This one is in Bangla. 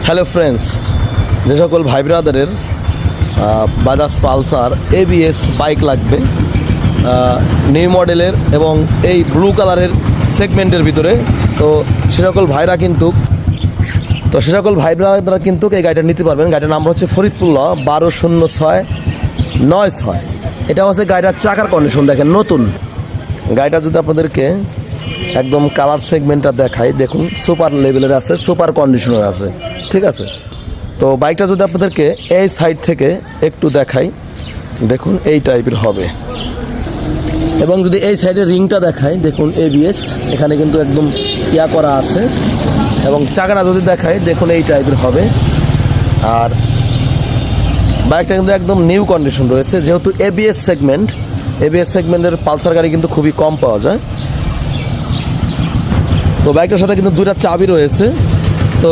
হ্যালো ফ্রেন্ডস, যে সকল ভাই ব্রাদারের বাজাজ পালসার ABS বাইক লাগবে নিউ মডেলের এবং এই ব্লু কালারের সেগমেন্টের ভিতরে, তো সে সকল ভাই ব্রাদাররা কিন্তু এই গাড়িটা নিতে পারবেন। গাড়িটার নাম্বার হচ্ছে ফরিদপুর ল 120696। এটা হচ্ছে গাড়িটার চাকার কন্ডিশন দেখেন নতুন। গাড়িটা যদি আপনাদেরকে একদম কালার সেগমেন্টটা দেখাই, দেখুন সুপার লেভেলের আছে, সুপার কন্ডিশনের আছে, ঠিক আছে। তো বাইকটা যদি আপনাদেরকে এই সাইড থেকে একটু দেখাই, দেখুন এই টাইপের হবে। এবং যদি এই সাইডে রিংটা দেখাই, দেখুন ABS এখানে কিন্তু একদম ইয়া করা আছে। এবং চাকাটা যদি দেখাই, দেখুন এই টাইপের হবে। আর বাইকটা কিন্তু একদম নিউ কন্ডিশন রয়েছে, যেহেতু ABS সেগমেন্টের পালসার গাড়ি কিন্তু খুবই কম পাওয়া যায়। তো বাইকটার সাথে কিন্তু দুইটা চাবি রয়েছে। তো